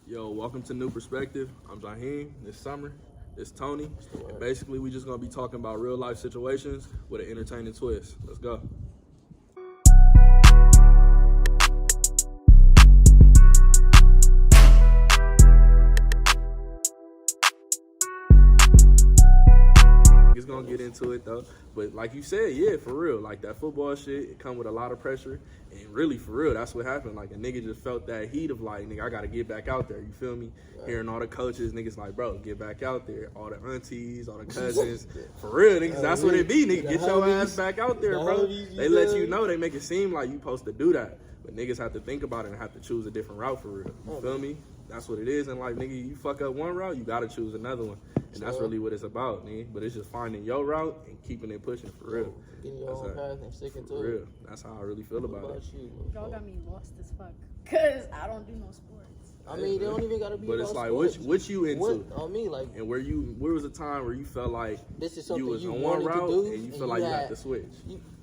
Yo, welcome to New Perspective. I'm Jaheem. This summer, it's Tony. And basically, we just gonna be talking about real life situations with an entertaining twist. Let's go. It's gonna get into it though, but like you said, yeah, for real, like that football shit, it come with a lot of pressure, and really, for real, that's what happened. Like a nigga just felt that heat of like, nigga, I gotta get back out there. You feel me? Right. Hearing all the coaches, niggas like, bro, get back out there. All the aunties, all the cousins, for real, niggas, that's what it be, nigga. Get your ass back out there, bro. They let you know, they make it seem like you supposed to do that, but niggas have to think about it and have to choose a different route for real. You feel me? That's what it is, and like, nigga, you fuck up one route, you gotta choose another one. And that's really what it's about, nigga. But it's just finding your route and keeping it pushing for real. Getting your own path and sticking to it. Real. That's how I really feel about it. Y'all got me lost as fuck. Cause I don't do no sports. I mean, they don't even gotta be. But it's like, what you into? On me, like, and where was a time where you felt like this is something you was you on one route to do, and you feel like you had to switch?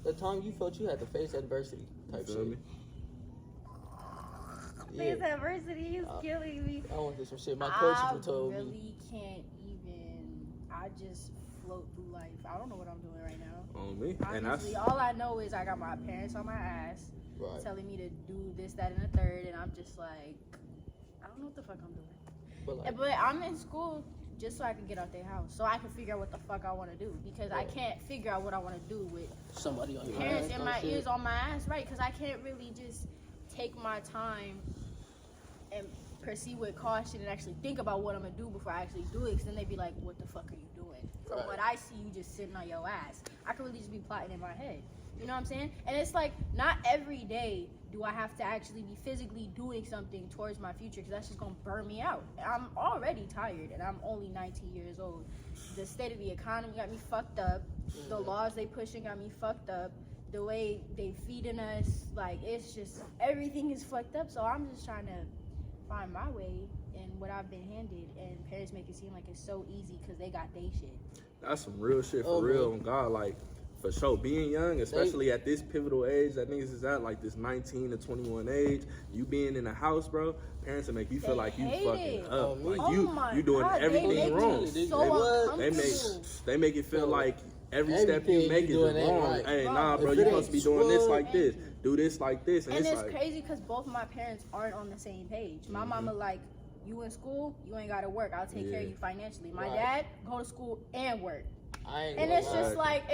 The time you felt you had to face adversity type shit. Me? Face adversity is killing me. I went through some shit. My coaches told me. I really can't even. I just float through life. I don't know what I'm doing right now. On me. Honestly, all I know is I got my parents on my ass, telling me to do this, that, and the third, and I'm just like, I don't know what the fuck I'm doing. But I'm in school just so I can get out their house, so I can figure out what the fuck I want to do, because I can't figure out what I want to do with somebody on your parents in my ears on my ass, right? Because I can't really just take my time and proceed with caution and actually think about what I'm gonna do before I actually do it, because then they'd be like, what the fuck are you doing? From what I see, you just sitting on your ass. I could really just be plotting in my head. You know what I'm saying? And it's like, not every day do I have to actually be physically doing something towards my future, because that's just gonna burn me out. I'm already tired, and I'm only 19 years old. The state of the economy got me fucked up. The laws they pushing got me fucked up. The way they feeding us, like, it's just, everything is fucked up. So I'm just trying to find my way in what I've been handed, and parents make it seem like it's so easy because they got they shit. That's some real shit for real. Man. God, like, for sure, being young, especially at this pivotal age that niggas is at, like this 19 to 21 age, you being in a house, bro, parents will make you feel like you fucking up. Like you doing everything wrong. They make it feel like every step you make is wrong. Right. Hey, nah, bro, you supposed to be doing this like this. Do this like this. And it's like, crazy because both of my parents aren't on the same page. My mama like, you in school, you ain't gotta work. I'll take care of you financially. My dad, go to school and work. And it's just like,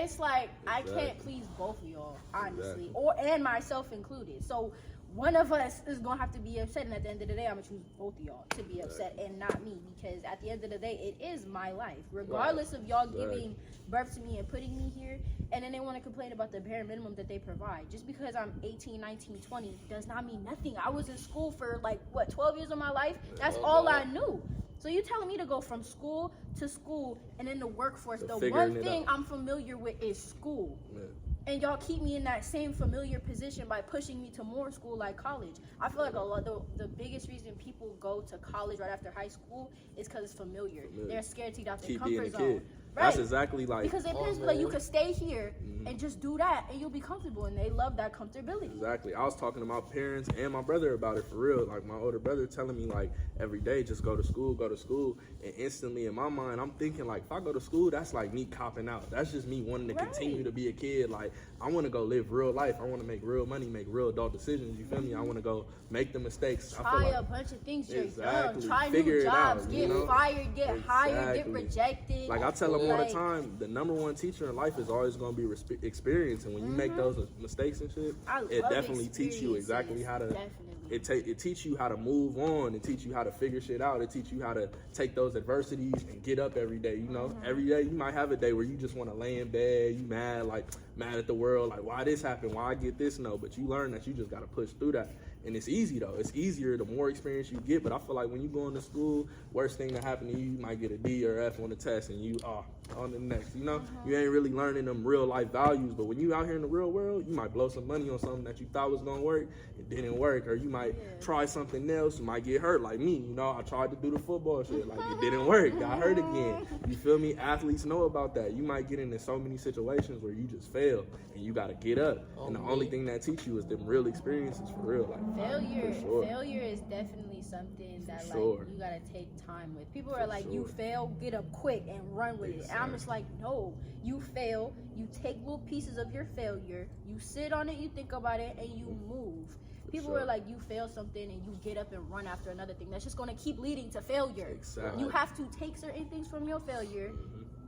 I can't please both of y'all, honestly, and myself included. So one of us is gonna have to be upset, and at the end of the day, I'm gonna choose both of y'all to be upset and not me, because at the end of the day, it is my life, regardless of y'all giving birth to me and putting me here. And then they want to complain about the bare minimum that they provide. Just because I'm 18, 19, 20 does not mean nothing. I was in school for 12 years of my life. That's all I knew. So you telling me to go from school to school and in the workforce, the one thing I'm familiar with is school. And y'all keep me in that same familiar position by pushing me to more school, like college. I feel like the biggest reason people go to college right after high school is because it's familiar. They're scared to get out their comfort zone. Right. That's exactly like, because their parents be like, you could stay here and just do that and you'll be comfortable, and they love that comfortability. Exactly. I was talking to my parents and my brother about it for real. Like, my older brother telling me, like, every day, just go to school. And instantly in my mind, I'm thinking, like, if I go to school, that's like me copping out. That's just me wanting to continue to be a kid. Like, I want to go live real life. I want to make real money, make real adult decisions. You feel me? I want to go make the mistakes. Try a bunch of things. You're young. Try new jobs. Get fired. Get hired. Get rejected. Like, I tell them all the time, the number one teacher in life is always going to be experience. And when you make those mistakes and shit, it definitely teach you exactly how to. It teach you how to move on. It teach you how to figure shit out. It teach you how to take those adversities and get up every day. You know, every day you might have a day where you just want to lay in bed. You mad at the world. Like, why this happened? Why I get this? No, but you learn that you just got to push through that. And it's easy though. It's easier the more experience you get. But I feel like when you go into school, worst thing that happen to you, you might get a D or F on the test, and you on the next. You know, you ain't really learning them real life values. But when you out here in the real world, you might blow some money on something that you thought was gonna work. It didn't work, or you might try something else. You might get hurt, like me. You know, I tried to do the football shit, like it didn't work. Got hurt again. You feel me? Athletes know about that. You might get into so many situations where you just fail, and you gotta get up. And the only thing that teach you is them real experiences for real, like Failure is definitely something that like you gotta take time with. People are like, you fail, get up quick and run with it. And I'm just like, no, you fail, you take little pieces of your failure, you sit on it, you think about it, and you move. People are like, you fail something and you get up and run after another thing. That's just gonna keep leading to failure. Exactly. You have to take certain things from your failure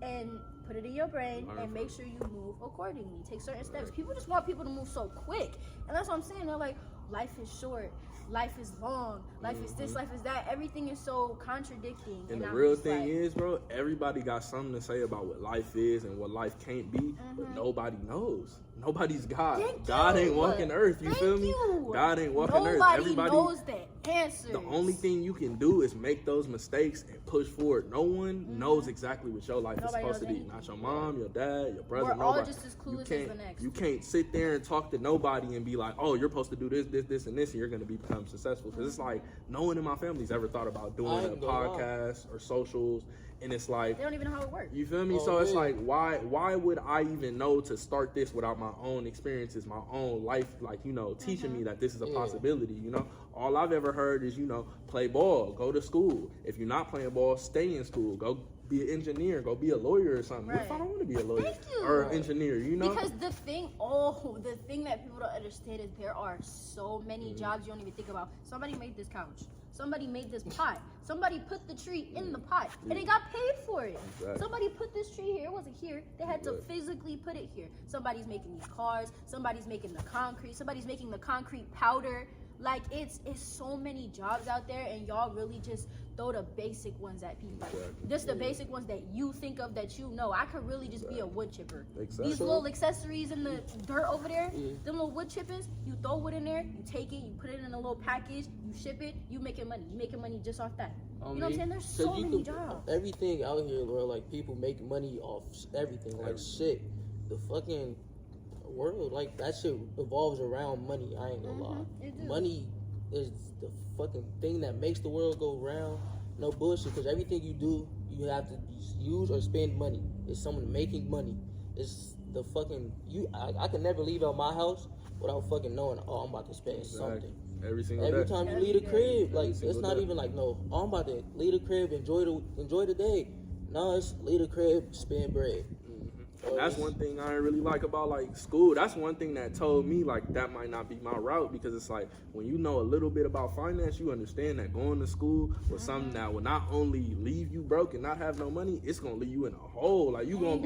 and put it in your brain and make sure you move accordingly. Take certain steps. People just want people to move so quick. And that's what I'm saying. They're like, life is short, life is long, life is this, life is that. Everything is so contradicting. And the real thing is, bro, everybody got something to say about what life is and what life can't be, but nobody knows. Nobody's God. God ain't walking earth. You feel me? God ain't walking earth. Everybody knows the answers. The only thing you can do is make those mistakes and push forward. No one knows exactly what your life is supposed to be. Not your mom, your dad, your brother. We're all just as clueless as the next. You can't sit there and talk to nobody and be like, oh, you're supposed to do this, and this, and you're going to become successful. Because it's like, no one in my family's ever thought about doing a podcast or socials. And it's like, they don't even know how it works. You feel me? So it's like, why would I even know to start this without my own experiences, my own life, like, you know, teaching me that this is a possibility, you know? All I've ever heard is, you know, play ball, go to school. If you're not playing ball, stay in school. Go be an engineer, go be a lawyer or something. What if I don't want to be a lawyer or an engineer, you know? Because the thing that people don't understand is there are so many jobs you don't even think about. Somebody made this couch. Somebody made this pot. Somebody put the tree in the pot, and they got paid for it. Exactly. Somebody put this tree here. It wasn't here. They had to physically put it here. Somebody's making these cars. Somebody's making the concrete. Somebody's making the concrete powder. Like, it's so many jobs out there, and y'all really just throw the basic ones at people. Exactly. Just the basic ones that you think of that you know. I could really just be a wood chipper. Exactly. These little accessories in the dirt over there, them little wood chippers, you throw wood in there, you take it, you put it in a little package, you ship it, you making money. You making money just off that. You know what I'm saying? There's so many jobs. Everything out here, bro, like, people make money off everything. Like, shit. The fucking world, like, that shit revolves around money. I ain't gonna lie. Money is the fucking thing that makes the world go round. No bullshit, because everything you do, you have to use or spend money. It's someone making money. It's the fucking I can never leave out my house without fucking knowing, oh, I'm about to spend something. Every time you leave the crib, like, it's not even like, no, oh, I'm about to leave the crib, enjoy the day. No, it's leave the crib, spend bread. And that's one thing I really like about, like, school. That's one thing that told me, like, that might not be my route, because it's like, when you know a little bit about finance, you understand that going to school was something that will not only leave you broke and not have no money, it's gonna leave you in a hole. Like, you gonna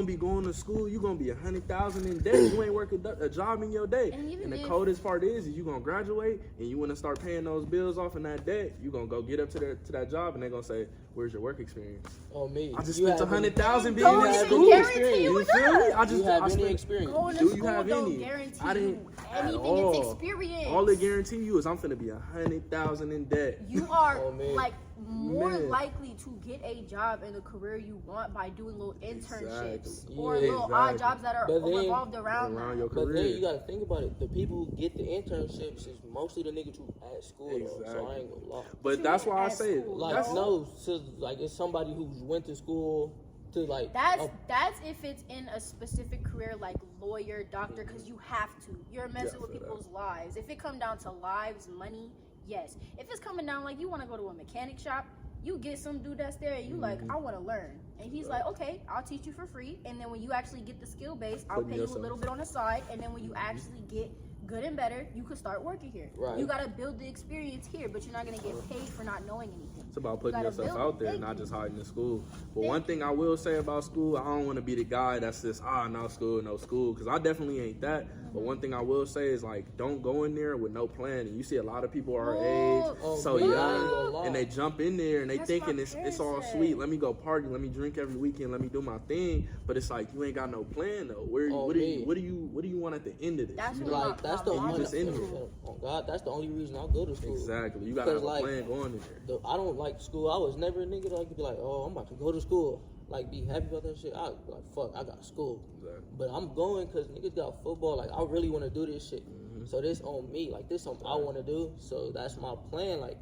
be going to school, you gonna be 100,000 in debt. You ain't working a job in your day. And the coldest part is you gonna graduate and you wanna start paying those bills off in that debt. You gonna go get up to that job and they're gonna say, where's your work experience? Oh, me. I just spent 100,000 being in school. You feel me? I have any experience. Do you have any? I didn't at all. It's experience. All they guarantee you is I'm finna be 100,000 in debt. You are like more likely to get a job in the career you want by doing little internships or little odd jobs that are revolved around your career. But then you gotta think about it. The people who get the internships is mostly the niggas who at school though. So I ain't gonna lie. But that's why I say it. Like like it's somebody who's went to school. Like, that's if it's in a specific career like lawyer, doctor, because you have to. You're messing with people's lives. If it come down to lives, money, yes. If it's coming down like you want to go to a mechanic shop, you get some dude that's there and you like, I want to learn. And he's like, okay, I'll teach you for free. And then when you actually get the skill base, I'll pay you a little bit on the side. And then when you actually get good and better, you could start working here. Right. You got to build the experience here, but you're not going to get paid for not knowing anything. It's about putting yourself out there, not just hiding in school. But one thing I will say about school, I don't want to be the guy that's just, no school, because I definitely ain't that. But one thing I will say is, like, don't go in there with no plan. And you see a lot of people our age, so young, and they jump in there and they thinking it's all sweet. Let me go party, let me drink every weekend, let me do my thing. But it's like, you ain't got no plan though. What do you want at the end of this? That's that's the only that's the only reason I go to school. Exactly. You gotta have a plan going in there. I don't like school. I was never a nigga that could be like, oh, I'm about to go to school. Like, be happy about that shit. I like, fuck, I got school. Exactly. But I'm going because niggas got football. Like, I really want to do this shit. So this on me. Like, this something I want to do. So that's my plan. Like,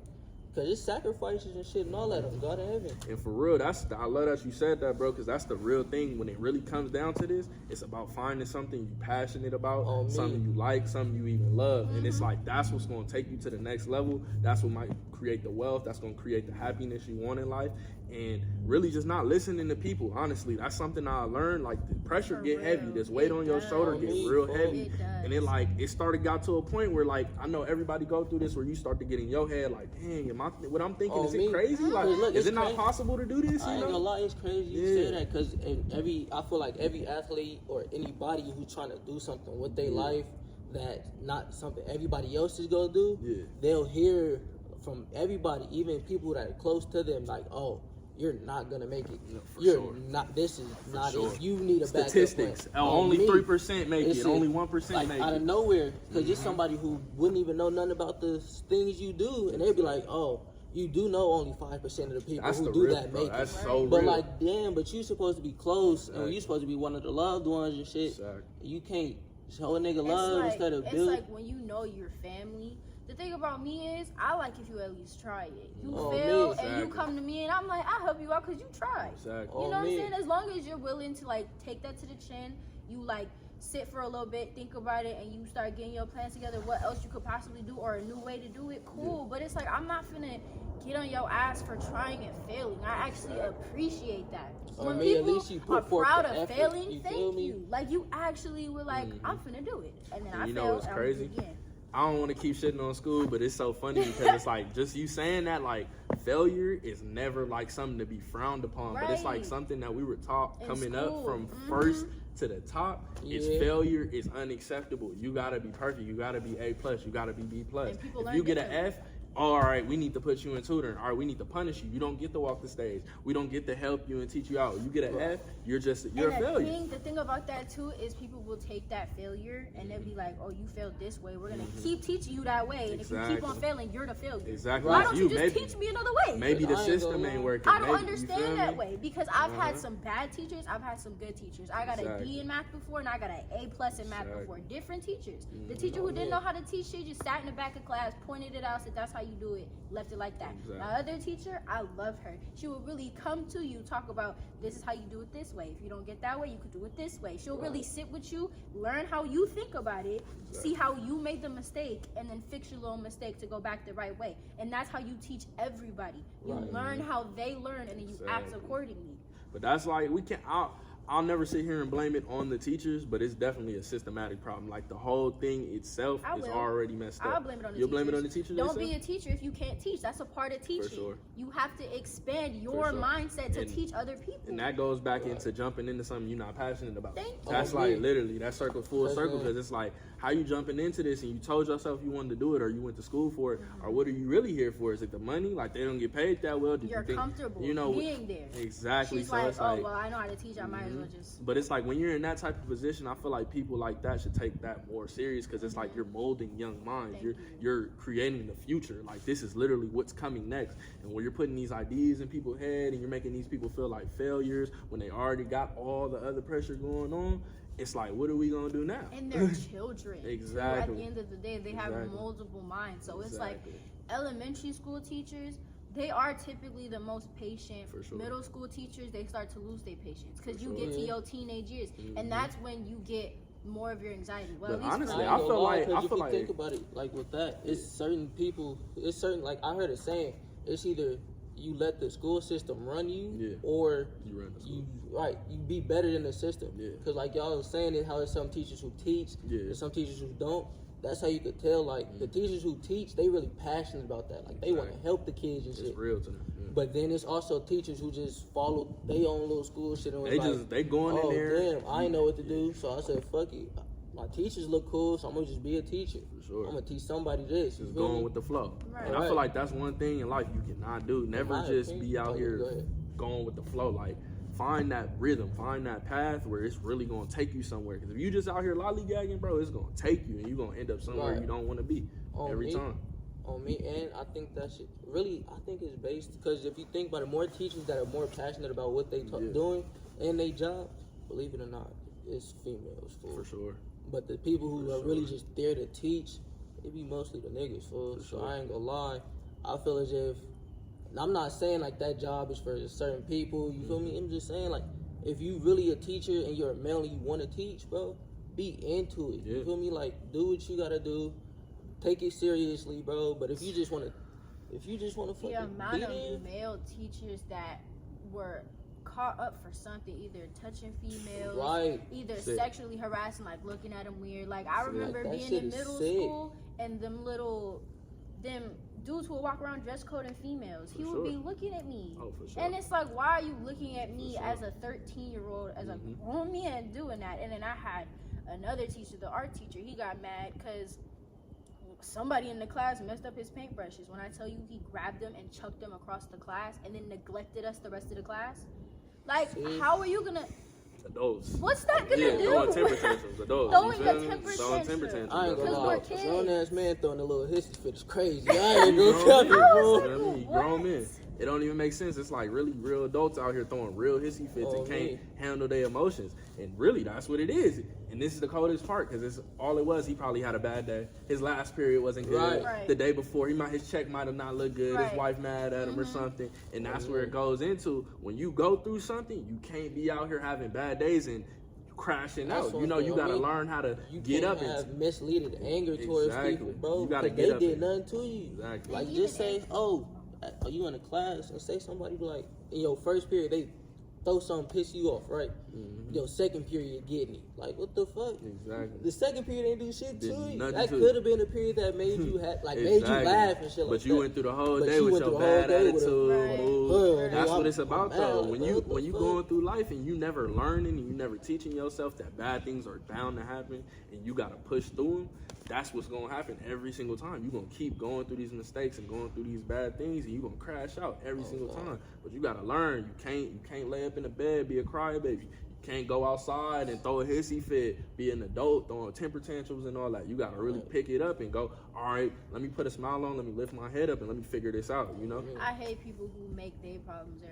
Cause it's sacrifices and shit and all that on God in heaven. And for real, I love that you said that, bro, because that's the real thing. When it really comes down to this, it's about finding something you're passionate about, something you like, something you even love. And it's like, that's what's going to take you to the next level. That's what might create the wealth. That's going to create the happiness you want in life. And really just not listening to people, honestly. That's something I learned. Like, the pressure get heavy. This weight on your shoulder get real heavy. And it got to a point where, like, I know everybody go through this, where you start to get in your head, like, dang, what I'm thinking, is it crazy? Like, look, is it not possible to do this? I ain't gonna lie, it's crazy you say that, because I feel like every athlete or anybody who's trying to do something with their life that's not something everybody else is gonna do, they'll hear from everybody, even people that are close to them, like, oh, you're not gonna make it. Not. This is not it. You need a statistics. Only 3% make it. Only 1% make it. Out of nowhere, because you're somebody who wouldn't even know nothing about the things you do, and they'd be like, "Oh, you do know only 5% of the people who do that make it." That's so but real. Like, damn, but you supposed to be close, and you supposed to be one of the loved ones and shit. You can't show a nigga love instead of build. It's like when you know your family. The thing about me is, I like if you at least try it. You fail and you come to me, and I'm like, I'll help you out because you tried. You know what I'm saying? As long as you're willing to, like, take that to the chin, you, like, sit for a little bit, think about it, and you start getting your plans together, what else you could possibly do or a new way to do it, cool. But it's like, I'm not finna get on your ass for trying and failing. I actually appreciate that. When people are proud of failing, thank you. Like, you actually were like, I'm finna do it. And then I failed, what's crazy? I don't want to keep shitting on school, but it's so funny because it's like, just you saying that, like, failure is never like something to be frowned upon, but it's like something that we were taught coming up from first to the top. Is failure is unacceptable. You gotta be perfect. You gotta be A+. You gotta be B+. If you get an F, all right, we need to put you in tutoring. All right, we need to punish you. You don't get to walk the stage. We don't get to help you and teach you out. You get an F, you're a failure. The thing about that too is people will take that failure and they'll be like, oh, you failed this way. We're going to keep teaching you that way. And if you keep on failing, you're the failure. Exactly. Why don't you just teach me another way? Maybe the system ain't working. I don't understand that way because I've had some bad teachers. I've had some good teachers. I got a D in math before and I got an A+ in math before. Different teachers. The teacher who didn't know how to teach shit just sat in the back of class, pointed it out, said that's how you do it. Left it like that. My other teacher, I love her. She will really come to you, talk about this is how you do it this way. If you don't get that way, you could do it this way. She'll really sit with you, learn how you think about it, see how you made the mistake, and then fix your little mistake to go back the right way. And that's how you teach everybody. You learn how they learn, and then you act accordingly. But that's like, I'll never sit here and blame it on the teachers, but it's definitely a systematic problem. Like, the whole thing itself is already messed up. I'll blame it on the teachers. You'll blame it on the teachers? Don't be a teacher if you can't teach. That's a part of teaching. For sure. You have to expand your mindset to teach other people. And that goes back into jumping into something you're not passionate about. That's like literally, that circle full circle, because it's like, how you jumping into this and you told yourself you wanted to do it or you went to school for it, or what are you really here for? Is it the money? Like, they don't get paid that well? You're comfortable being there. Exactly. She's like, well, I know how to teach. I might as well just. But it's like, when you're in that type of position, I feel like people like that should take that more serious, because it's like you're molding young minds. You're creating the future. Like, this is literally what's coming next. And when you're putting these ideas in people's head and you're making these people feel like failures when they already got all the other pressure going on, it's like, what are we gonna do now? And they're children. Exactly. At the end of the day, they have multiple minds. So it's like elementary school teachers, they are typically the most patient. Middle school teachers, they start to lose their patience because you get to your teenage years, and that's when you get more of your anxiety. Well, but honestly, I feel like if you think about it, like with that, it's certain people. It's certain, like I heard it saying, it's either you let the school system run you, or you run the school. You be better than the system. Because like y'all was saying, it how there's some teachers who teach, and some teachers who don't. That's how you could tell, like, the teachers who teach, they really passionate about that. Like, they want to help the kids and shit. It's real to them. But then it's also teachers who just follow their own little school shit. And they going in there. Damn, I ain't know what to do. So I said, fuck it. My teachers look cool, so I'm going to just be a teacher. For sure. I'm going to teach somebody this. Just going with the flow. And I feel like that's one thing in life you cannot do. Never just be out here going with the flow. Like, find that rhythm, find that path where it's really going to take you somewhere. Because if you just out here lollygagging, bro, it's going to take you and you're going to end up somewhere you don't want to be every time. On me, and I think that shit really, I think it's based, because if you think about it, more teachers that are more passionate about what they doing and their job, believe it or not, it's females, fool. For sure. But the people who are really just there to teach, it be mostly the niggas, fool. So I ain't gonna lie. I feel as if, I'm not saying like that job is for certain people, you feel me? I'm just saying like, if you really a teacher and you're a male and you want to teach, bro, be into it. You feel me? Like, do what you gotta do, take it seriously, bro. But if you just want to fucking the amount beat of in, male teachers that were caught up for something, either touching females, either sexually harassing, like looking at them weird. Like I remember being in middle school and them dudes who would walk around dress coding females. He would be looking at me. Oh, for sure. And it's like, why are you looking at me as a 13-year-old, as a grown man doing that? And then I had another teacher, the art teacher, he got mad because somebody in the class messed up his paintbrushes. When I tell you he grabbed them and chucked them across the class and then neglected us the rest of the class. Like, how are you gonna... Adults. What's that gonna do? Throwing temper tantrums. Adults. Throwing a temper tantrum. I ain't gonna lie. Kids. Grown ass man throwing a little hissy fit is crazy. I ain't gonna tell you, bro. Grown men. It don't even make sense. It's like really real adults out here throwing real hissy fits and can't handle their emotions. And really, that's what it is. And this is the coldest part because it's all it was. He probably had a bad day. His last period wasn't good. Right. The day before, his check might have not looked good. His wife mad at him or something. And that's where it goes into. When you go through something, you can't be out here having bad days and crashing out. You know, you gotta learn how to get up and have misleaded anger towards people, bro. You gotta get up. They did nothing to you. Exactly. Like just say, "Oh, are you in a class?" and say somebody be like, in your first period they throw something, piss you off, right? Your second period getting it. Like, what the fuck? Exactly. The second period ain't do shit to you. That to could have been a period that made you made you laugh and shit like that. But you went through the whole day with your bad attitude. That's what it's about, though. When you going through life and you never learning and you never teaching yourself that bad things are bound to happen and you gotta push through them, that's what's gonna happen every single time. You're gonna keep going through these mistakes and going through these bad things, and you're gonna crash out every single time. But you gotta learn. You can't lay up in the bed, be a crybaby. You can't go outside and throw a hissy fit, be an adult throwing temper tantrums and all that. You gotta really pick it up and go, all right, let me put a smile on, let me lift my head up, and let me figure this out, you know? I hate people who make their problems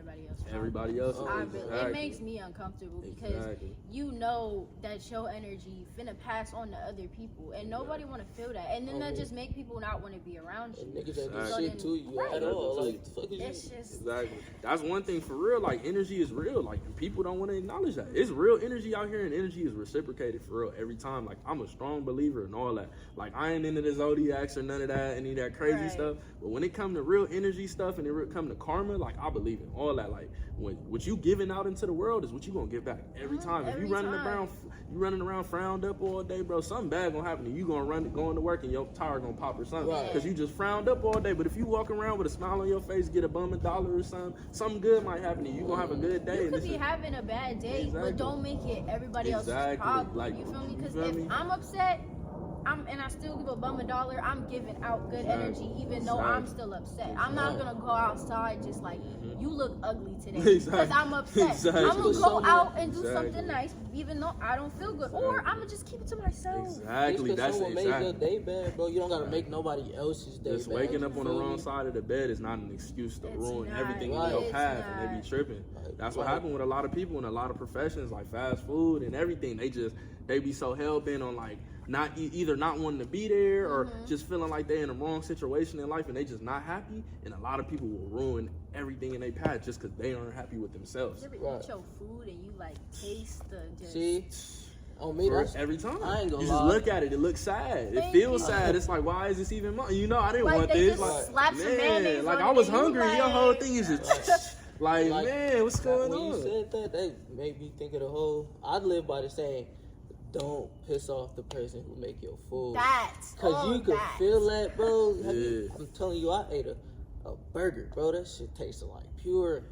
everybody else. It makes me uncomfortable because you know that your energy finna pass on to other people, and nobody want to feel that, and then that just make people not want to be around you. Niggas ain't do shit to you at all. Like, the fuck is it's just exactly. That's one thing for real. Like, energy is real. Like, people don't want to acknowledge that. It's real energy out here, and energy is reciprocated for real every time. Like, I'm a strong believer in all that. Like, I ain't into the zodiacs or none of that, any of that crazy stuff. But when it comes to real energy stuff and it comes to karma, like, I believe in all that. Like, what you giving out into the world is what you gonna give back every time. If you running around frowned up all day, bro, something bad gonna happen to you. You gonna going to work and your tire gonna pop or something because you just frowned up all day. But if you walk around with a smile on your face, get a bum $1 or something good might happen to you. You gonna have a good day. You could be having a bad day, but don't make it everybody else's problem. Like, you feel me? Because if I'm upset, and I still give a bum $1, I'm giving out good energy even though I'm still upset. I'm not gonna go outside just like you look ugly today because I'm upset. I'm gonna go out and do something nice even though I don't feel good, or I'm gonna just keep it to myself. Exactly. That's someone made your day bad, bro. You don't gotta make nobody else's day just bad. Waking up on the wrong side of the bed is not an excuse to ruin everything in your path, and they be tripping. That's what happened with a lot of people in a lot of professions, like fast food and everything. They be so hell bent on like either not wanting to be there or just feeling like they're in the wrong situation in life and they just not happy. And a lot of people will ruin everything in their path just because they aren't happy with themselves. You ever eat your food and you like taste the just... See? On me, that's every time. I ain't gonna you lie. just look at it, it looks sad. It feels sad. It's like, why is this even mine? You know, I didn't want they this. Just slap some mayonnaise like on I was it hungry. like... Your whole thing is just like, man, what's going on? When you said that, that made me think of the whole. I live by the saying, don't piss off the person who make your food. Cause you can feel that, bro. I'm telling you, I ate a burger, bro. That shit tasted like pure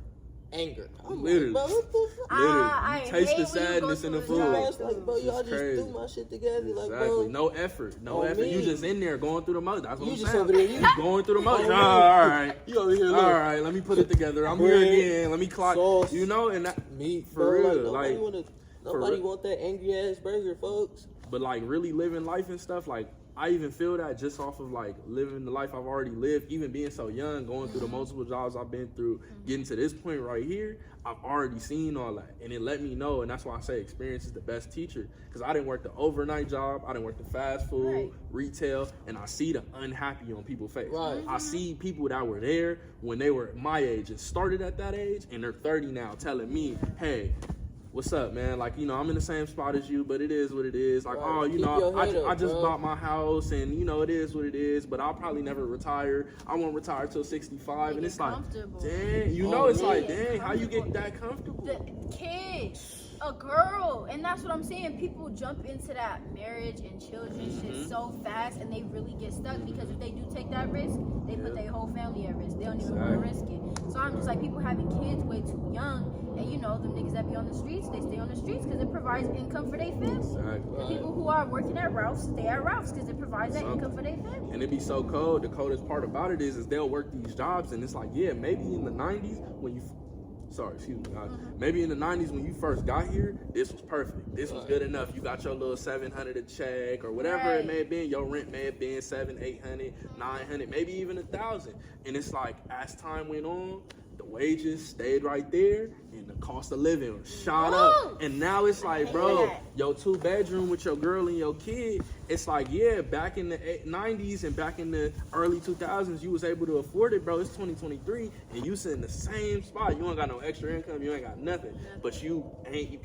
anger. Literally. Like, bro, what the fuck? I taste the sadness in the food. It's like, bro, y'all just threw my shit together. Like, bro. No effort. No effort. You just in there going through the motions. That's what I'm saying. Over there, you going through the motions. All right. You over here, look. All right, let me put it together. I'm here again. Let me clock. Sauce, you know, and that meat, for real. Nobody want that angry ass burger, folks. But like really living life and stuff, like I even feel that just off of like living the life I've already lived, even being so young, going through the multiple jobs I've been through, getting to this point right here, I've already seen all that. And it let me know, and that's why I say experience is the best teacher. Because I didn't work the overnight job, I didn't work the fast food, retail, and I see the unhappy on people's face. Right. I see people that were there when they were my age and started at that age, and they're 30 now telling me, hey, what's up, man? Like, you know, I'm in the same spot as you, but it is what it is. Like, oh, you know, I just bought my house, and, you know, it is what it is, but I'll probably never retire. I won't retire till 65. And it's like, dang, you know, it's like, dang, how you get that comfortable? The kids, a girl, and that's what I'm saying. People jump into that marriage and children shit so fast, and they really get stuck because if they do take that risk, they put their whole family at risk. They don't even want to risk it. So I'm just like, people having kids way too young. And you know, them niggas that be on the streets, they stay on the streets because it provides income for their family. The people who are working at Ralph's stay at Ralph's because it provides that income for their family. And it be so cold. The coldest part about it is they'll work these jobs, and it's like, yeah, maybe in the 90s when you, maybe in the 90s when you first got here, this was perfect. This was good enough. You got your little 700 a check or whatever it may have been. Your rent may have been 700, 800, 900, maybe even 1,000. And it's like, as time went on, the wages stayed right there, and the cost of living shot up. And now it's like, bro, your 2-bedroom with your girl and your kid, it's like, yeah, back in the 90s and back in the early 2000s, you was able to afford it, bro. It's 2023, and you sit in the same spot. You ain't got no extra income. You ain't got nothing. But you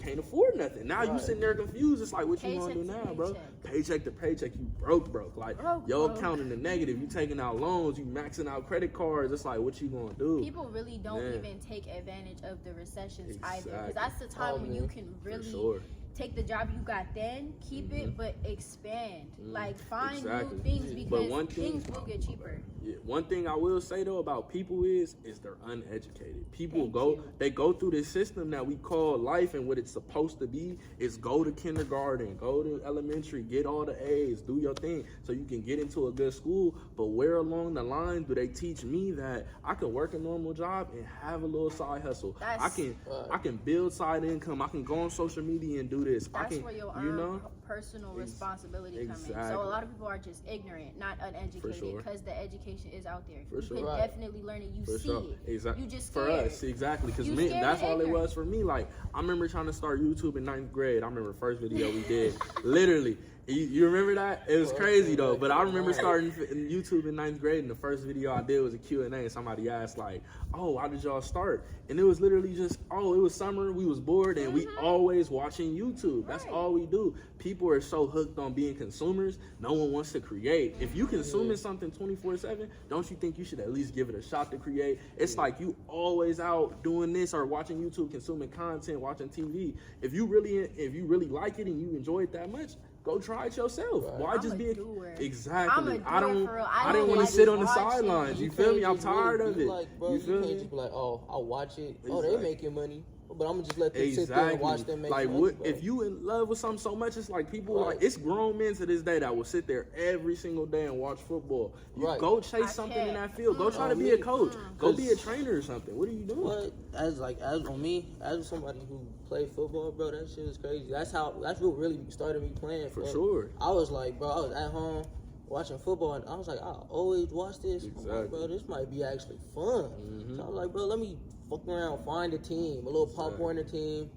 can't afford nothing. Now you sitting there confused. It's like, what you gonna do now, bro? Paycheck to paycheck, you broke. Like, your account in the negative. You taking out loans. You maxing out credit cards. It's like, what you gonna do? People really don't even take advantage of the recessions either, because that's the time when you can really take the job you got then, keep it, but expand. Like, find new things, because things will get cheaper. Yeah, one thing I will say though about people is they're uneducated. People they go through this system that we call life, and what it's supposed to be is go to kindergarten, go to elementary, get all the A's, do your thing so you can get into a good school. But where along the line do they teach me that I can work a normal job and have a little side hustle? I can build side income. I can go on social media and do this. That's where your personal responsibility comes in. So a lot of people are just ignorant, not uneducated, because the education is out there. You can definitely learn it. You see it. Exactly. You just for us, exactly. Because that's all it was for me. Like, I remember trying to start YouTube in 9th grade. I remember the first video we did. Literally. You remember that? It was crazy though. But I remember starting YouTube in 9th grade, and the first video I did was a Q&A, and somebody asked like, oh, why did y'all start? And it was literally just, oh, it was summer, we was bored, and we always watching YouTube. That's all we do. People are so hooked on being consumers, no one wants to create. If you consuming something 24/7, don't you think you should at least give it a shot to create? It's like you always out doing this or watching YouTube, consuming content, watching TV. If you really like it and you enjoy it that much, go try it yourself. Why just be exactly? I didn't want to sit on the sidelines. You feel me? I'm tired of it. Like, bro, you can't just be like, oh, I'll watch it. Oh, they making money. But I'm gonna just let them sit there and watch them make money. Like, if you in love with something so much, it's like people like, it's grown men to this day that will sit there every single day and watch football. You go chase something in that field. Go try to be a coach. Go be a trainer or something. What are you doing? What? As on me, as somebody who played football, bro, that shit is crazy. That's what really started me playing. For sure. I was like, bro, I was at home watching football, and I was like, I always watch this. Exactly. I'm like, bro, this might be actually fun. So I was like, bro, let me fuck around, find a team, a little Pop Warner team.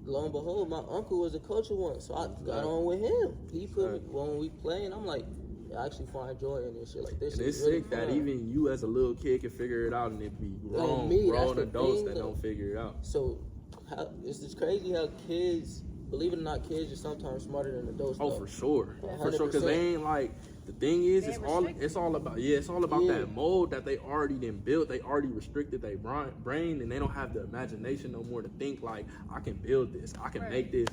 Lo and behold, my uncle was a coach of one, so I got on with him. He put me when we play, and I'm like, I actually find joy in this shit. Like, this. And it's really sick that even you as a little kid can figure it out, and it be grown adults that don't figure it out. So it's just crazy how kids, believe it or not, kids are sometimes smarter than adults. Oh, for sure, because they ain't like. The thing is, it's all about that mold that they already done built. They already restricted their brain, and they don't have the imagination no more to think like, I can build this, I can make this.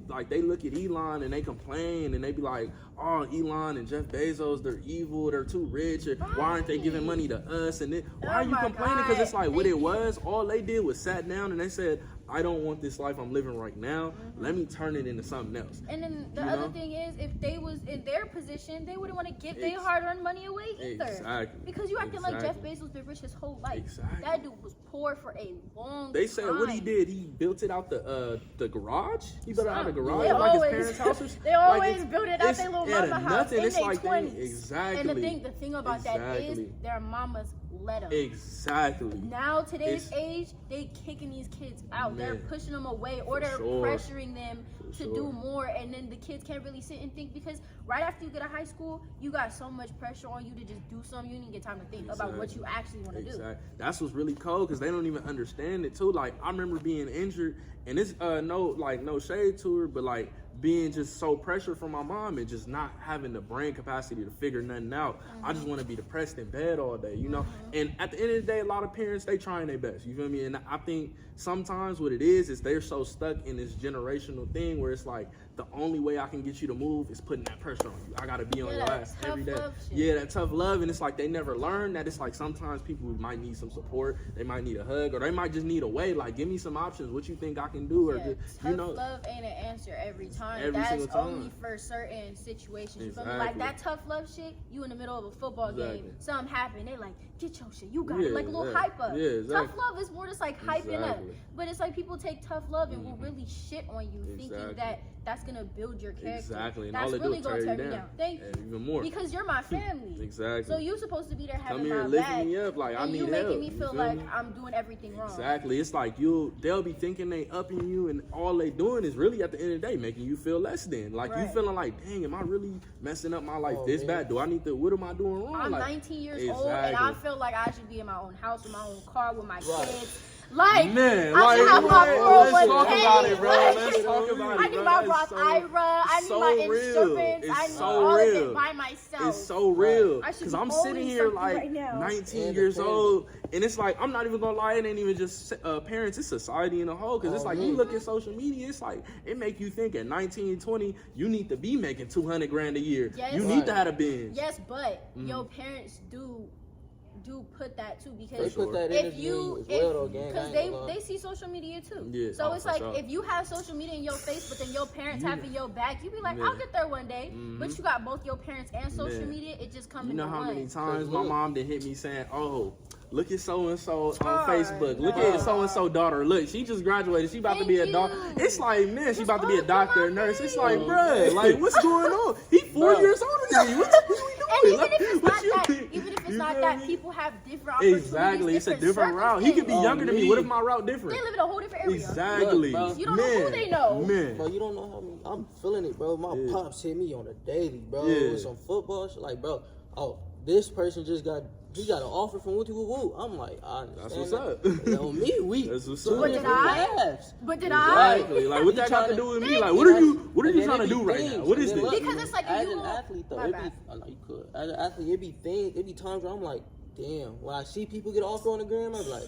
Like, they look at Elon and they complain, and they be like, oh, Elon and Jeff Bezos, they're evil, they're too rich, or why aren't they giving money to us? And why are you complaining? Because it's like, what it was, all they did was sat down and they said, I don't want this life I'm living right now. Let me turn it into something else. And then the other thing is, if they was in their position, they wouldn't want to give their hard-earned money away either. Exactly. Because you acting like Jeff Bezos been rich his whole life. Exactly. That dude was poor for a long time. They said what he did, he built it out the garage. He built it out the garage like his parents' houses. They always build it out their little mama house nothing. in It's their like 20s. Exactly. And the thing about that is their mamas let them. Exactly. Now today's age, they kicking these kids out. They're pushing them away, or they're pressuring them to do more, and then the kids can't really sit and think, because right after you get out of high school, you got so much pressure on you to just do something. You didn't get time to think about what you actually want to do. That's what's really cold, because they don't even understand it too. Like, I remember being injured, and it's no shade to her, but like being just so pressured from my mom and just not having the brain capacity to figure nothing out. I just want to be depressed in bed all day, you know? And at the end of the day, a lot of parents, they trying their best, you feel me? And I think sometimes what it is they're so stuck in this generational thing where it's like, the only way I can get you to move is putting that pressure on you. I gotta be on your ass every day. Yeah, that tough love. And it's like they never learn that it's like sometimes people might need some support. They might need a hug, or they might just need a way. Like, give me some options. What you think I can do? Or just, tough love ain't an answer every time. That's only for certain situations. You feel me? Like that tough love shit, you in the middle of a football game, something happened, they like, get your shit, you got it. Like a little hype up. Tough love is more just like hyping up. But it's like people take tough love and will really shit on you, thinking that that's gonna build your character. Exactly. And that's all really gonna tear you down. Thank you. Even more. Because you're my family. Exactly. So you're supposed to be there having my back. Come here, lifting me up. Like, I need help. And you making me feel like I'm doing everything wrong. Exactly. It's like they'll be thinking they upping you, and all they doing is really at the end of the day making you feel less than. Like, you feeling like, dang, am I really messing up my life this bad? Do I need to, what am I doing wrong? I'm like, 19 years old, and I feel like I should be in my own house with my own car with my kids. Like, man, I should have my 401k. Let's talk about it, bro. Let's talk about it. I need my Roth IRA. I need my insurance. I need all of it by myself. It's so real. Because I'm sitting here like 19 years old, and it's like, I'm not even gonna lie, it ain't even just parents, it's society in a whole. Because it's like, you look at social media, it's like, it make you think at 19, 20, you need to be making 200 grand a year. Yes, you need to have a Benz. Yes, but your parents do put that too, because they put that in because they see social media too. Yeah, so it's like if you have social media in your face, but then your parents having your back, you be like, I'll get there one day. But you got both your parents and social media, it just comes. You know how many times my mom did hit me saying, "Oh, look at so and so on Facebook. Look at so and so daughter. Look, she just graduated. She about to be a doctor." It's like, man, she about to be a doctor, a nurse. It's like, bruh, like, what's going on? He 4 years older than you. What we doing? Even if it's not that, people have different opportunities. Exactly, it's a different route. He could be younger than me. What if my route different? They live in a whole different area. Exactly. Look, you don't know who they know. Man. Bro, you don't know how many. I'm feeling it, bro. My pops hit me on a daily, bro. With some football shit. Like, bro, this person just got an offer from Woo Woo. I'm like, I understand. That's what's up. On me, we. That's what's up. But did I? Exactly. Like, what that got to do with me? Like, what are you trying to do right now? What is this? Because it's like, as an athlete, though, I know you could. As an athlete, it be times where I'm like, damn. When I see people get offer on the gram, I'm like,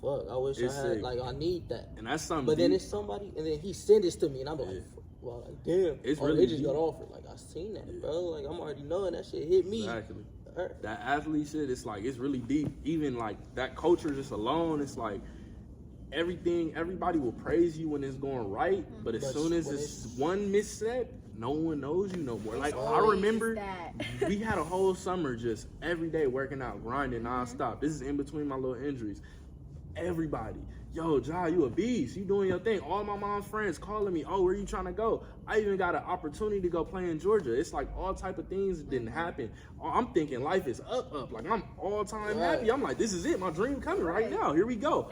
fuck. I wish I had. Like, I need that. And that's something. But then it's somebody, and then he sent this to me, and I'm like, well, like, damn. It's really they just got offered. Like, I seen that, bro. Like, I'm already knowing that shit hit me. Exactly. That athlete shit, it's like, it's really deep. Even like that culture just alone, it's like everybody will praise you when it's going right, but as soon as it's one misstep, no one knows you no more. Like, I remember we had a whole summer just every day working out, grinding nonstop. This is in between my little injuries. Everybody, yo, Ja, you a beast. You doing your thing. All my mom's friends calling me, oh, where you trying to go? I even got an opportunity to go play in Georgia. It's like all type of things didn't happen. I'm thinking life is up. Like, I'm all time happy. I'm like, this is it. My dream coming right now. Here we go.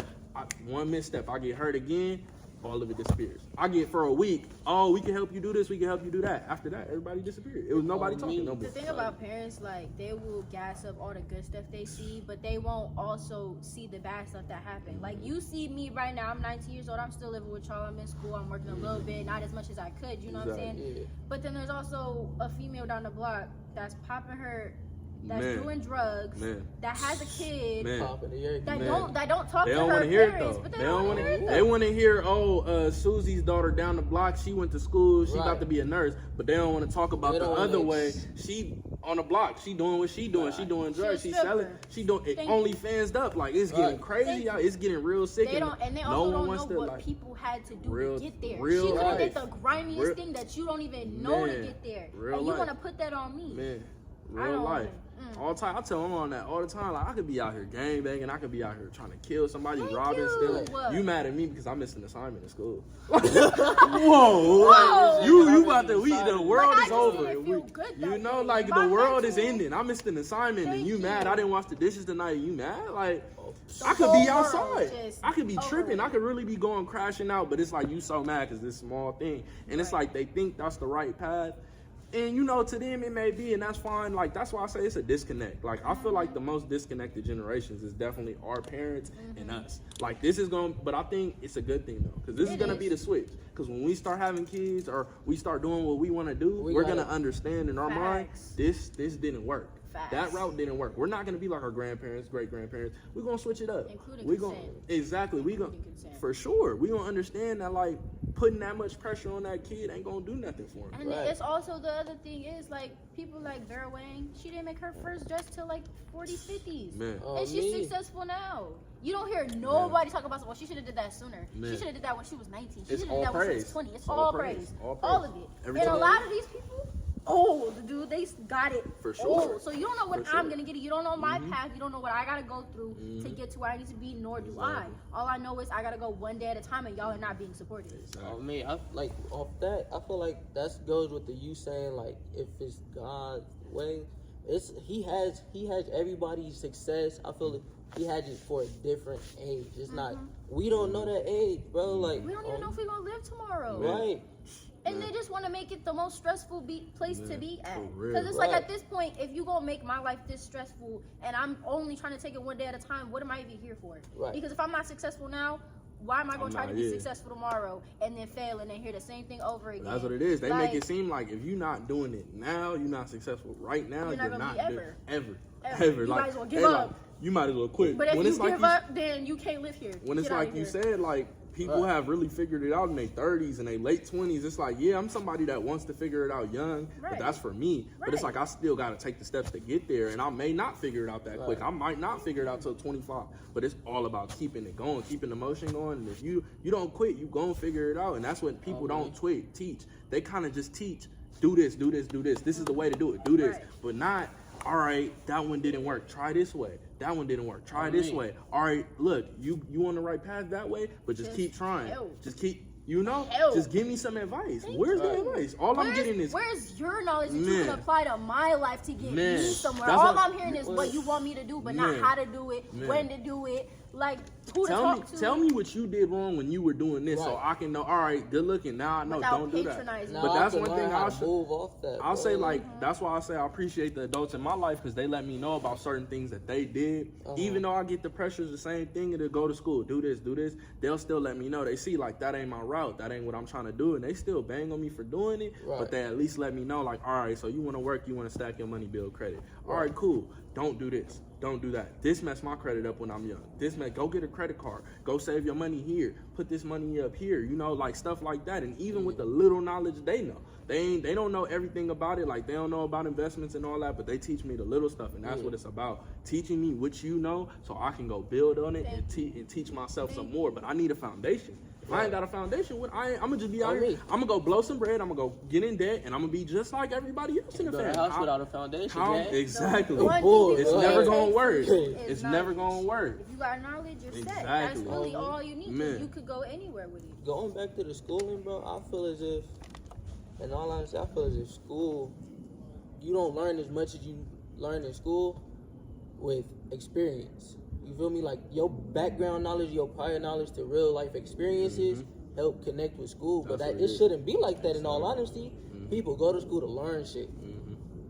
One misstep, I get hurt again. All of it disappears. I get for a week, oh, we can help you do this, we can help you do that. After that, everybody disappeared. It was nobody talking no more. The thing about parents, like, they will gas up all the good stuff they see, but they won't also see the bad stuff that happened. Like, you see me right now, I'm 19 years old, I'm still living with y'all, I'm in school, I'm working a little bit, not as much as I could, you know what I'm saying? Yeah. But then there's also a female down the block that's popping her, that's doing drugs, that has a kid, that don't talk to her parents, but they don't want to hear it though. They want to hear, Susie's daughter down the block, she went to school, she about to be a nurse, but they don't want to talk about the other way. She on the block. She doing what she doing. She doing drugs. She selling. She doing it. OnlyFans up. Like it's getting crazy. It's getting real sick. They also don't know what people had to do to get there. She could have did the grimiest thing that you don't even know to get there. And you want to put that on me? Man, real life. All the time, I tell them on that all the time. Like I could be out here gangbanging, I could be out here trying to kill somebody, robbing, stealing. You mad at me because I missed an assignment in school? Whoa! Like, you about to the world is over. You know, like the world is ending. I missed an assignment and you mad? I didn't wash the dishes tonight. You mad? Like I could be outside. I could be tripping. I could really be going crashing out. But it's like you so mad because this small thing, and it's like they think that's the right path. And you know, to them it may be, and that's fine. Like that's why I say it's a disconnect. Like I feel like the most disconnected generations is definitely our parents and us. Like this is but I think it's a good thing though, because this is gonna be the switch. Because when we start having kids or we start doing what we want to do, we're gonna understand in our mind this didn't work. That route didn't work. We're not gonna be like our grandparents, great grandparents. We're gonna switch it up. We're gonna for sure. We're gonna understand that like putting that much pressure on that kid ain't gonna do nothing for him. And it's also the other thing is like people like Vera Wang, she didn't make her first dress till like 40s, 50s. And she's successful now. You don't hear nobody talk about, well, she should have did that sooner. She should have did that when she was 19. She should have did that when she was 20. It's all praise. All of it. And a lot of these people, dude, they got it. For sure. So you don't know what I'm gonna get. You don't know my path. You don't know what I gotta go through to get to where I need to be. Nor do I. All I know is I gotta go one day at a time, and y'all are not being supported. Me, I like off that. I feel like that goes with the you saying like if it's God's way, he has everybody's success. I feel like he has it for a different age. It's not. We don't know that age, bro. Like we don't even know if we're gonna live tomorrow. Right. And they just want to make it the most stressful place to be at. Because it's like at this point, if you gonna make my life this stressful and I'm only trying to take it one day at a time, what am I even here for? Because if I'm not successful now, why am I going to try to be successful tomorrow and then fail and then hear the same thing over again? That's what it is. They make it seem like if you're not doing it now, you're not successful right now, you're not ever. You might as well give up. You might as well quit. But if you give up, then you can't live here. When it's like you said, like, people have really figured it out in their 30s and their late 20s. It's like, yeah, I'm somebody that wants to figure it out young, but that's for me. But it's like I still got to take the steps to get there, and I may not figure it out that quick. I might not figure it out till 25. But it's all about keeping it going, keeping the motion going. And if you don't quit, you gonna figure it out. And that's what people don't teach. They kind of just teach, do this, do this, do this. This is the way to do it. Do this, but not. All right, that one didn't work. Try this way. That one didn't work. Try this way. All right, look, you on the right path that way, but just keep trying. Just keep, just give me some advice. Where's the advice? I'm getting is where's your knowledge that you can apply to my life to get me somewhere? All I'm hearing is what you want me to do, but not how to do it, when to do it. Like, who to talk to. Tell me what you did wrong when you were doing this, so I can know. All right, good looking. Now I know. Don't do that. But that's one thing I'll say. Like that's why I say I appreciate the adults in my life because they let me know about certain things that they did. Even though I get the pressures, the same thing to go to school, do this. They'll still let me know. They see like that ain't my route. That ain't what I'm trying to do, and they still bang on me for doing it. But they at least let me know. Like, all right, so you want to work, you want to stack your money, build credit. All right, cool. Don't do this. Don't do that. This messed my credit up when I'm young. Go get a credit card. Go save your money here. Put this money up here. You know, like stuff like that. And even with the little knowledge they know, they don't know everything about it. Like they don't know about investments and all that, but they teach me the little stuff, and that's what it's about. Teaching me what you know, so I can go build on it and teach myself some more. But I need a foundation. If I ain't got a foundation, I'm gonna just be out here. I'm gonna go blow some bread. I'm gonna go get in debt, and I'm gonna be just like everybody else in the family. House without a foundation, exactly. It's never gonna work. It's never gonna work. If you got knowledge, you're set. That's really all you need. You could go anywhere with it. Going back to the schooling, bro, I feel as if, in all honesty, I feel as if school, you don't learn as much as you learn in school with experience. You feel me? Like your background knowledge, your prior knowledge to real life experiences help connect with school. But it shouldn't be like that in all honesty. People go to school to learn shit.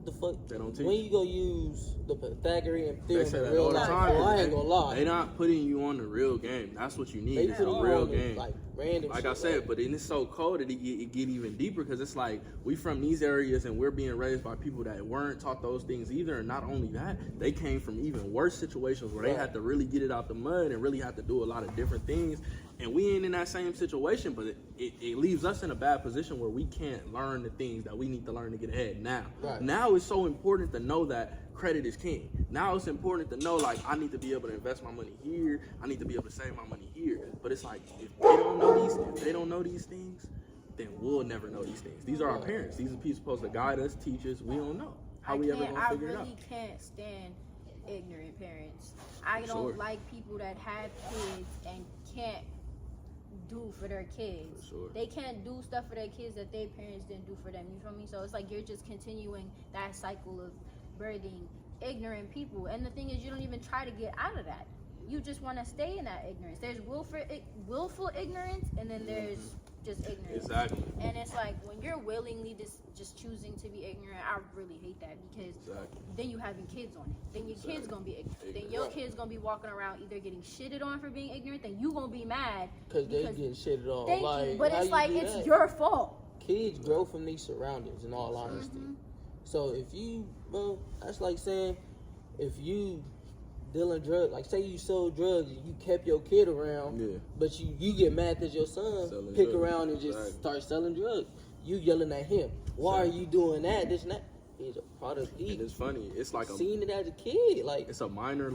The fuck? They don't teach. When you go use the Pythagorean theorem in real life, I ain't gonna lie. They not putting you on the real game. That's what you need. It's a real game. Like random like I said, but then it's so cold that it get even deeper because it's like we from these areas and we're being raised by people that weren't taught those things either. And not only that, they came from even worse situations where they had to really get it out the mud and really had to do a lot of different things. And we ain't in that same situation, but it leaves us in a bad position where we can't learn the things that we need to learn to get ahead now. Right. Now it's so important to know that credit is king. Now it's important to know, like, I need to be able to invest my money here. I need to be able to save my money here. But it's like, if they don't know these things, then we'll never know these things. These are our parents. These are people supposed to guide us, teach us. We don't know. How we ever gonna figure it out? I really can't stand ignorant parents. I don't like people that have kids and can't do for their kids. They can't do stuff for their kids that their parents didn't do for them. You feel me? So it's like you're just continuing that cycle of birthing ignorant people. And the thing is, you don't even try to get out of that. You just want to stay in that ignorance. There's willful ignorance, and then there's just ignorance. Exactly. And it's like when you're willingly just choosing to be ignorant, I really hate that, because then you having kids on it. Then your kids gonna be ignorant. Then your kids gonna be walking around either getting shitted on for being ignorant. Then you gonna be mad because they getting shitted on. Thank you, but it's like it's your fault. Kids grow from these surroundings, in all honesty. So if you, bro, that's like saying if you dealing drugs, like say you sold drugs and you kept your kid around, but you get mad that your son pick around and just start selling drugs. You yelling at him, why are you doing that? This and that. He's a product. It's funny. It's like seen it as a kid. Like it's a minor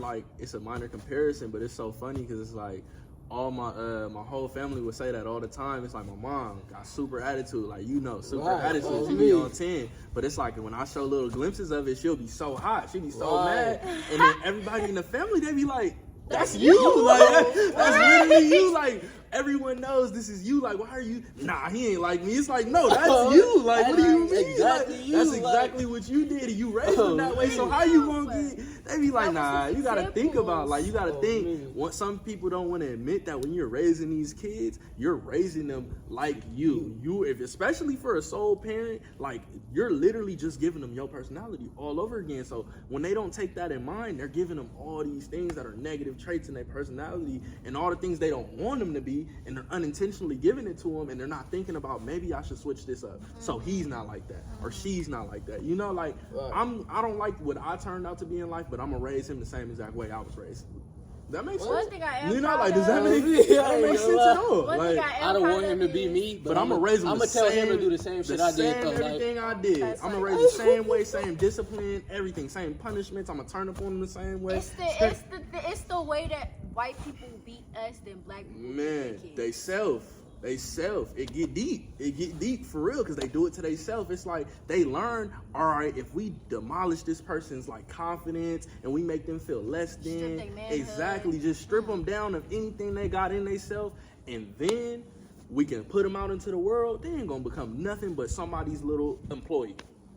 comparison, but it's so funny because it's like all my whole family would say that all the time. It's like my mom got super attitude, like super attitude. She be on 10, but it's like when I show little glimpses of it, she'll be so hot, she be so mad, and then everybody in the family they be like, "That's you, like that's literally you, like." Everyone knows this is you. Like, why are you? Nah, he ain't like me. It's like, no, that's you. Like, what do you mean? Exactly like, you. That's exactly what you did. And you raised him that way. So how you gonna get? They be like, nah. You gotta think about. Like, you gotta think. What some people don't want to admit that when you're raising these kids, you're raising them like you. If especially for a sole parent, like you're literally just giving them your personality all over again. So when they don't take that in mind, they're giving them all these things that are negative traits in their personality and all the things they don't want them to be. And they're unintentionally giving it to him, and they're not thinking about maybe I should switch this up so he's not like that or she's not like that. Like I don't like what I turned out to be in life, but I'm gonna raise him the same exact way I was raised. That makes sense. One thing I am does that make sense at all? Like, I don't want him to be me, but I'm gonna raise him. I'm gonna tell him to do the same shit I did. Everything I did, I'm gonna raise the same way, same discipline, everything, same punishments. I'm gonna turn up on him the same way. It's the way that white people beat us than black people. Man, they self. It get deep for real, because they do it to they self. It's like they learn, all right, if we demolish this person's like confidence and we make them feel less than, just strip them down of anything they got in they self, and then we can put them out into the world. They ain't gonna become nothing but somebody's little employee.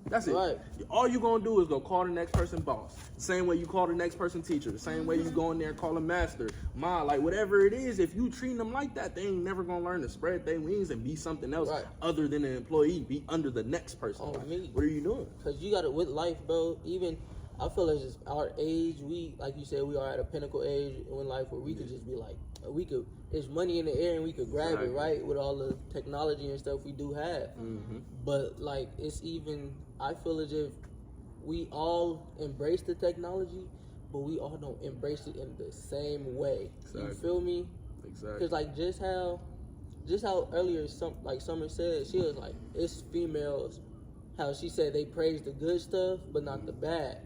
That's it. Right. All you gonna do is go call the next person boss. Same way you call the next person teacher. The same way you go in there and call them master, ma, like whatever it is. If you treat them like that, they ain't never gonna learn to spread their wings and be something else other than an employee. Be under the next person. What are you doing? Because you got it with life, bro. Even I feel like just our age, we, like you said, we are at a pinnacle age in life where we could just be like, there's money in the air and we could grab it, right? With all the technology and stuff we do have. But like, it's even, I feel as if we all embrace the technology, but we all don't embrace it in the same way. You feel me? Exactly. Because like just how earlier Summer said, she was like, it's females. How she said they praise the good stuff, but not the bad.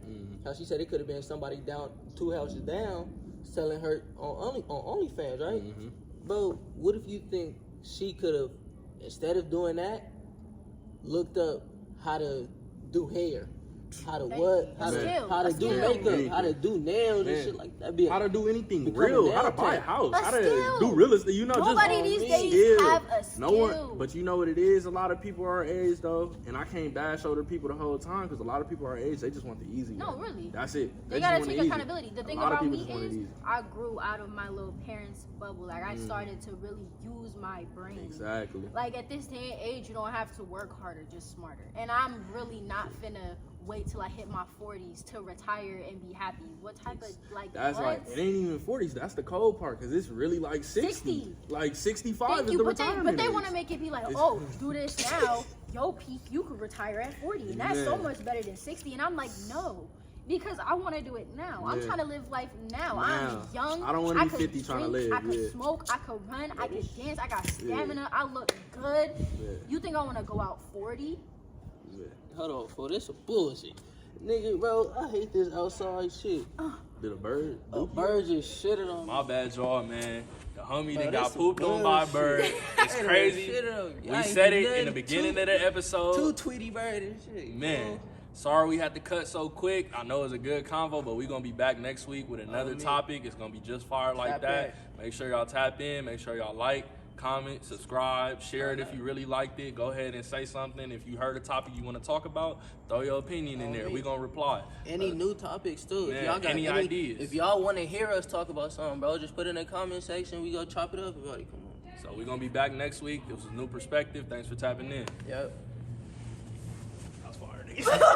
How she said it could have been somebody down 2 houses down selling her on OnlyFans, right? Bro, what if you think she could have, instead of doing that, looked up how to do hair, how to do makeup, how to do nails and shit like that. How to do anything real, how to buy a house, how to do real estate. Nobody these days have a skill. No one, but you know what it is? A lot of people our age though, and I can't bash older people the whole time because a lot of people our age, they just want the easy. No, really. That's it. They gotta take accountability. The thing about me is I grew out of my little parents' bubble. Like I started to really use my brain. Exactly. Like at this day and age, you don't have to work harder, just smarter. And I'm really not finna wait till I hit my 40s to retire and be happy. What type of like? That's like it ain't even 40s. That's the cold part because it's really like 60. Like 65 is the retirement. But they want to make it be like, oh, do this now. Yo, peak, you could retire at 40, and that's so much better than 60. And I'm like, no. Because I want to do it now. Yeah. I'm trying to live life now. I'm young. I don't want to be 50 trying to live. I could smoke. I could run. I could dance. I got stamina. I look good. Yeah. You think I want to go out 40? Yeah. Hold on, for this some bullshit. Nigga, bro, I hate this outside shit. Did a bird? A bird just shitted on me. My bad, y'all, man. The homie that got pooped on by a bird. It's crazy. We said it in the beginning of the episode. Two Tweety bird and shit. Man, sorry we had to cut so quick. I know it's a good convo, but we're going to be back next week with another topic. It's going to be just fire like that. Make sure y'all tap in. Make sure y'all like, comment, subscribe, share it if you really liked it. Go ahead and say something. If you heard a topic you want to talk about, throw your opinion in there. We're going to reply. Any new topics, too. Man, if y'all got any ideas. If y'all want to hear us talk about something, bro, just put it in the comment section. We go chop it up. Everybody, come on. So we're going to be back next week. This was a new perspective. Thanks for tapping in. Yep. That was fire, nigga.